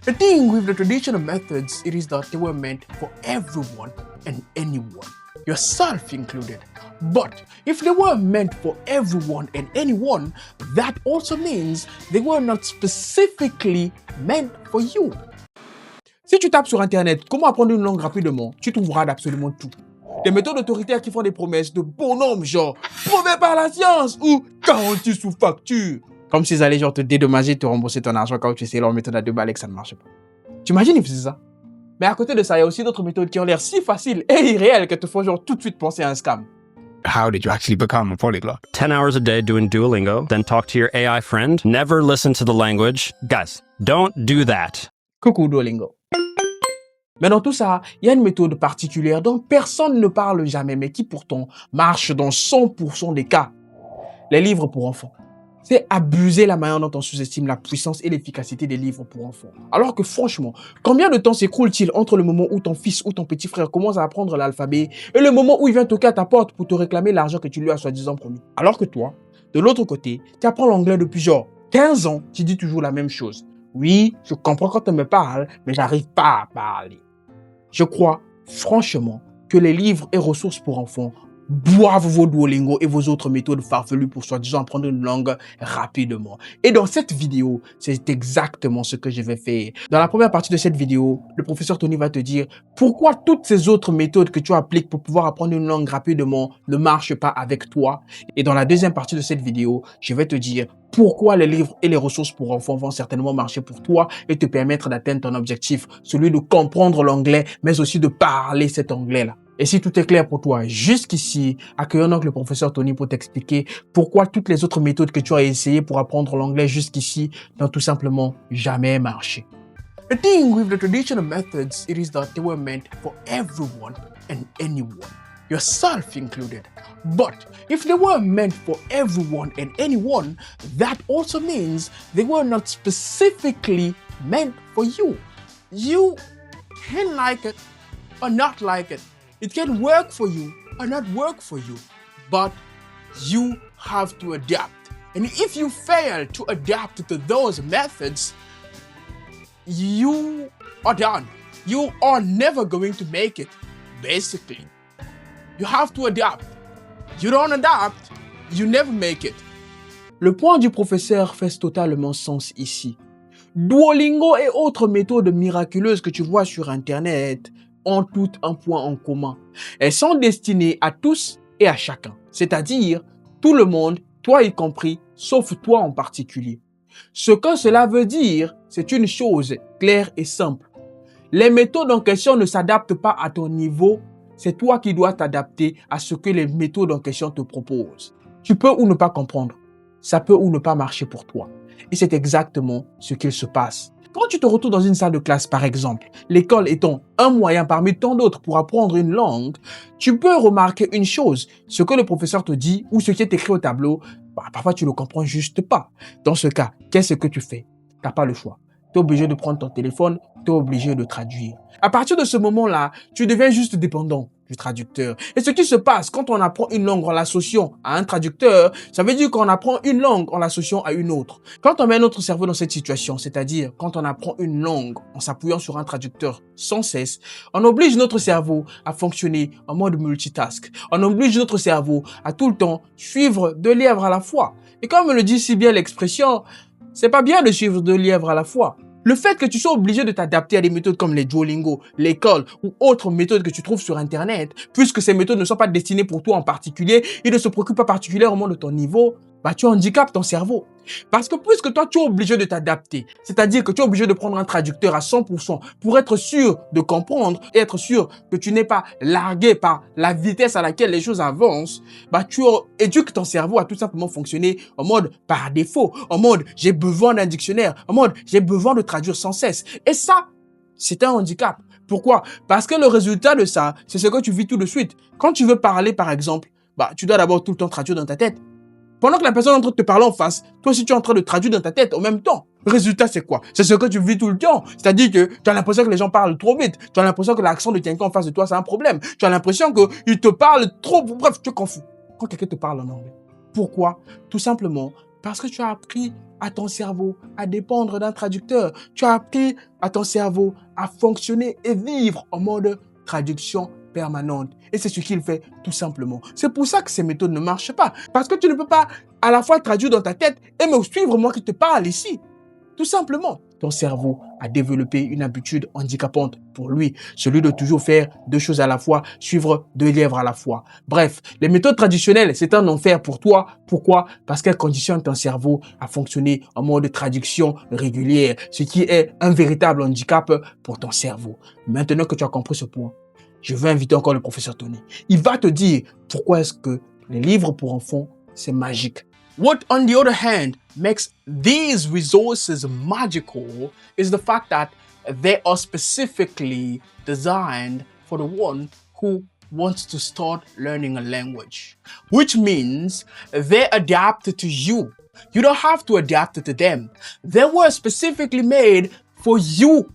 The thing with the traditional methods, it is that they were meant for everyone and anyone, yourself included. But if they were meant for everyone and anyone, that also means they were not specifically meant for you. Si tu tapes sur Internet comment apprendre une langue rapidement, tu trouveras d'absolument tout. Des méthodes autoritaires qui font des promesses de bonhommes genre prouvé par la science ou garantie sous facture. Comme s'ils allaient genre te dédommager, te rembourser ton argent quand tu essayes leur méthode à 2 balles et que ça ne marche pas. Tu imagines, ils faisaient ça? Mais à côté de ça, il y a aussi d'autres méthodes qui ont l'air si faciles et irréelles que te font genre tout de suite penser à un scam. How did you actually become a polyglot? 10 hours a day doing Duolingo, then talk to your AI friend, never listen to the language. Guys, don't do that. Coucou Duolingo. Mais dans tout ça, il y a une méthode particulière dont personne ne parle jamais, mais qui pourtant marche dans 100% des cas. Les livres pour enfants. C'est abuser la manière dont on sous-estime la puissance et l'efficacité des livres pour enfants. Alors que franchement, combien de temps s'écoule-t-il entre le moment où ton fils ou ton petit frère commence à apprendre l'alphabet et le moment où il vient toquer à ta porte pour te réclamer l'argent que tu lui as soi-disant promis? Alors que toi, de l'autre côté, tu apprends l'anglais depuis genre 15 ans, tu dis toujours la même chose. Oui, je comprends quand on me parle, mais j'arrive pas à parler. Je crois, franchement, que les livres et ressources pour enfants boivent vos Duolingo et vos autres méthodes farfelues pour soi-disant apprendre une langue rapidement. Et dans cette vidéo, c'est exactement ce que je vais faire. Dans la première partie de cette vidéo, le professeur Tony va te dire pourquoi toutes ces autres méthodes que tu appliques pour pouvoir apprendre une langue rapidement ne marchent pas avec toi. Et dans la deuxième partie de cette vidéo, je vais te dire pourquoi les livres et les ressources pour enfants vont certainement marcher pour toi et te permettre d'atteindre ton objectif, celui de comprendre l'anglais, mais aussi de parler cet anglais-là. Et si tout est clair pour toi jusqu'ici, accueillons donc le professeur Tony pour t'expliquer pourquoi toutes les autres méthodes que tu as essayées pour apprendre l'anglais jusqu'ici n'ont tout simplement jamais marché. The thing with the traditional methods, it is that they were meant for everyone and anyone, yourself included. But if they were meant for everyone and anyone, that also means they were not specifically meant for you. You can like it or not like it. It can work for you or not work for you, but you have to adapt. And if you fail to adapt to those methods, you are done. You are never going to make it, basically. You have to adapt. You don't adapt, you never make it. Le point du professeur fait totalement sens ici. Duolingo et autres méthodes miraculeuses que tu vois sur Internet ont toutes un point en commun. Elles sont destinées à tous et à chacun, c'est-à-dire tout le monde, toi y compris, sauf toi en particulier. Ce que cela veut dire, c'est une chose claire et simple. Les méthodes en question ne s'adaptent pas à ton niveau, c'est toi qui dois t'adapter à ce que les méthodes en question te proposent. Tu peux ou ne pas comprendre, ça peut ou ne pas marcher pour toi. Et c'est exactement ce qu'il se passe. Quand tu te retrouves dans une salle de classe, par exemple, l'école étant un moyen parmi tant d'autres pour apprendre une langue, tu peux remarquer une chose. Ce que le professeur te dit ou ce qui est écrit au tableau, parfois tu ne le comprends juste pas. Dans ce cas, qu'est-ce que tu fais? Tu n'as pas le choix. Tu es obligé de prendre ton téléphone, tu es obligé de traduire. À partir de ce moment-là, tu deviens juste dépendant du traducteur. Et ce qui se passe quand on apprend une langue en l'associant à un traducteur, ça veut dire qu'on apprend une langue en l'associant à une autre. Quand on met notre cerveau dans cette situation, c'est-à-dire quand on apprend une langue en s'appuyant sur un traducteur sans cesse, on oblige notre cerveau à fonctionner en mode multitask. On oblige notre cerveau à tout le temps suivre 2 lièvres à la fois. Et comme le dit si bien l'expression, c'est pas bien de suivre 2 lièvres à la fois. Le fait que tu sois obligé de t'adapter à des méthodes comme les Duolingo, l'école ou autres méthodes que tu trouves sur Internet, puisque ces méthodes ne sont pas destinées pour toi en particulier et ne se préoccupent pas particulièrement de ton niveau, tu handicapes ton cerveau. Parce que puisque toi, tu es obligé de t'adapter, c'est-à-dire que tu es obligé de prendre un traducteur à 100% pour être sûr de comprendre et être sûr que tu n'es pas largué par la vitesse à laquelle les choses avancent, tu éduques ton cerveau à tout simplement fonctionner en mode par défaut, en mode j'ai besoin d'un dictionnaire, en mode j'ai besoin de traduire sans cesse. Et ça, c'est un handicap. Pourquoi? Parce que le résultat de ça, c'est ce que tu vis tout de suite. Quand tu veux parler, par exemple, tu dois d'abord tout le temps traduire dans ta tête. Pendant que la personne est en train de te parler en face, toi aussi tu es en train de traduire dans ta tête en même temps. Le résultat c'est quoi? C'est ce que tu vis tout le temps. C'est-à-dire que tu as l'impression que les gens parlent trop vite. Tu as l'impression que l'accent de quelqu'un en face de toi c'est un problème. Tu as l'impression qu'ils te parlent trop... Bref, tu es confus quand quelqu'un te parle en anglais. Pourquoi? Tout simplement Parce que tu as appris à ton cerveau à dépendre d'un traducteur. Tu as appris à ton cerveau à fonctionner et vivre en mode traduction permanente. Et c'est ce qu'il fait tout simplement. C'est pour ça que ces méthodes ne marchent pas. Parce que tu ne peux pas à la fois traduire dans ta tête et me suivre moi qui te parle ici. Tout simplement. Ton cerveau a développé une habitude handicapante pour lui, celui de toujours faire deux choses à la fois, suivre deux lièvres à la fois. Bref, les méthodes traditionnelles, c'est un enfer pour toi. Pourquoi? Parce qu'elles conditionnent ton cerveau à fonctionner en mode traduction régulière, ce qui est un véritable handicap pour ton cerveau. Maintenant que tu as compris ce point, je vais inviter encore le professeur Tony. Il va te dire pourquoi est-ce que les livres pour enfants, c'est magique. What, on the other hand, makes these resources magical is the fact that they are specifically designed for the one who wants to start learning a language, which means they adapt to you. You don't have to adapt to them. They were specifically made for you,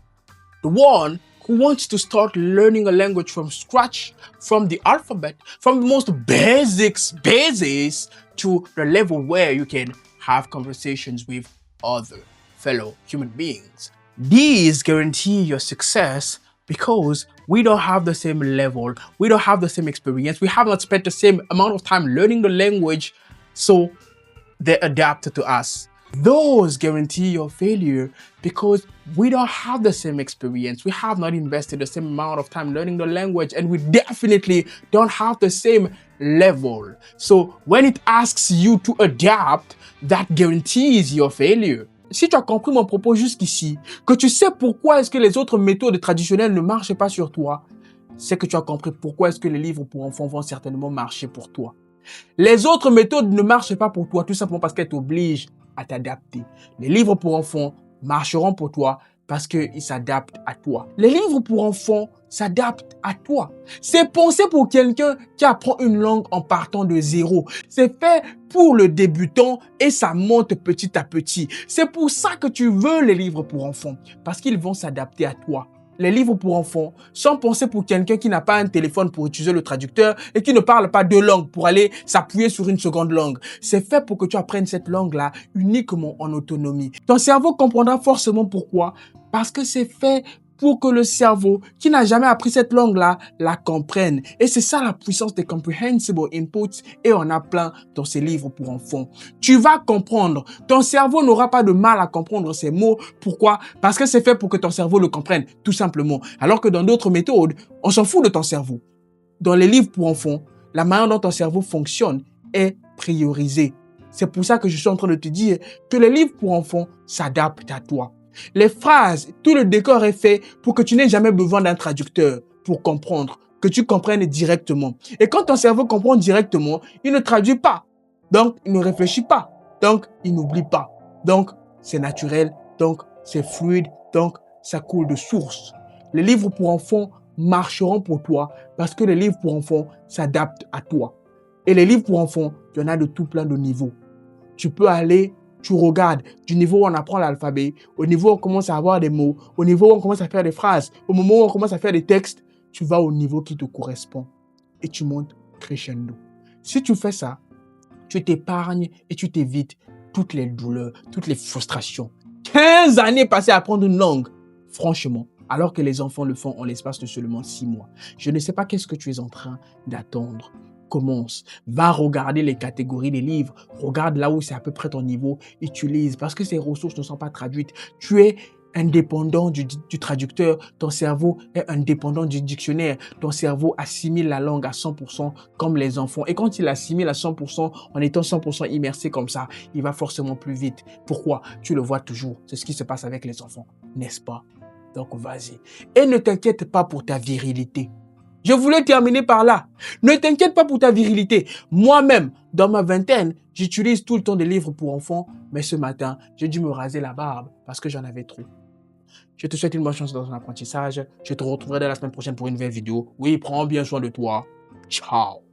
the one who wants to start learning a language from scratch, from the alphabet, from the most basis to the level where you can have conversations with other fellow human beings. These guarantee your success because we don't have the same level, we don't have the same experience, we have not spent the same amount of time learning the language, so they adapt to us. Those guarantee your failure because we don't have the same experience. We have not invested the same amount of time learning the language, and we definitely don't have the same level. So when it asks you to adapt, that guarantees your failure. Si tu as compris mon propos jusqu'ici, que tu sais pourquoi est-ce que les autres méthodes traditionnelles ne marchent pas sur toi, c'est que tu as compris pourquoi est-ce que les livres pour enfants vont certainement marcher pour toi. Les autres méthodes ne marchent pas pour toi tout simplement parce qu'elles t'obligent à t'adapter. Les livres pour enfants marcheront pour toi parce qu'ils s'adaptent à toi. Les livres pour enfants s'adaptent à toi. C'est pensé pour quelqu'un qui apprend une langue en partant de zéro. C'est fait pour le débutant et ça monte petit à petit. C'est pour ça que tu veux les livres pour enfants, parce qu'ils vont s'adapter à toi. Les livres pour enfants sont pensés pour quelqu'un qui n'a pas un téléphone pour utiliser le traducteur et qui ne parle pas deux langues pour aller s'appuyer sur une seconde langue. C'est fait pour que tu apprennes cette langue-là uniquement en autonomie. Ton cerveau comprendra forcément pourquoi. Parce que c'est fait pour que le cerveau, qui n'a jamais appris cette langue-là, la comprenne. Et c'est ça la puissance des comprehensible inputs, et on a plein dans ces livres pour enfants. Tu vas comprendre. Ton cerveau n'aura pas de mal à comprendre ces mots. Pourquoi? Parce que c'est fait pour que ton cerveau le comprenne, tout simplement. Alors que dans d'autres méthodes, on s'en fout de ton cerveau. Dans les livres pour enfants, la manière dont ton cerveau fonctionne est priorisée. C'est pour ça que je suis en train de te dire que les livres pour enfants s'adaptent à toi. Les phrases, tout le décor est fait pour que tu n'aies jamais besoin d'un traducteur pour comprendre, que tu comprennes directement. Et quand ton cerveau comprend directement, il ne traduit pas. Donc, il ne réfléchit pas. Donc, il n'oublie pas. Donc, c'est naturel. Donc, c'est fluide. Donc, ça coule de source. Les livres pour enfants marcheront pour toi parce que les livres pour enfants s'adaptent à toi. Et les livres pour enfants, il y en a de tout plein de niveaux. Tu peux aller, tu regardes du niveau où on apprend l'alphabet, au niveau où on commence à avoir des mots, au niveau où on commence à faire des phrases, au moment où on commence à faire des textes, tu vas au niveau qui te correspond et tu montes crescendo. Si tu fais ça, tu t'épargnes et tu t'évites toutes les douleurs, toutes les frustrations. 15 années passées à apprendre une langue, franchement, alors que les enfants le font en l'espace de seulement 6 mois. Je ne sais pas qu'est-ce que tu es en train d'attendre. Commence, va regarder les catégories des livres, regarde là où c'est à peu près ton niveau, utilise, parce que ces ressources ne sont pas traduites. Tu es indépendant du traducteur, ton cerveau est indépendant du dictionnaire, ton cerveau assimile la langue à 100% comme les enfants. Et quand il assimile à 100%, en étant 100% immersé comme ça, il va forcément plus vite. Pourquoi? Tu le vois toujours, c'est ce qui se passe avec les enfants, n'est-ce pas? Donc vas-y. Et ne t'inquiète pas pour ta virilité. Je voulais terminer par là. Ne t'inquiète pas pour ta virilité. Moi-même, dans ma vingtaine, j'utilise tout le temps des livres pour enfants, mais ce matin, j'ai dû me raser la barbe parce que j'en avais trop. Je te souhaite une bonne chance dans ton apprentissage. Je te retrouverai dès la semaine prochaine pour une nouvelle vidéo. Oui, prends bien soin de toi. Ciao.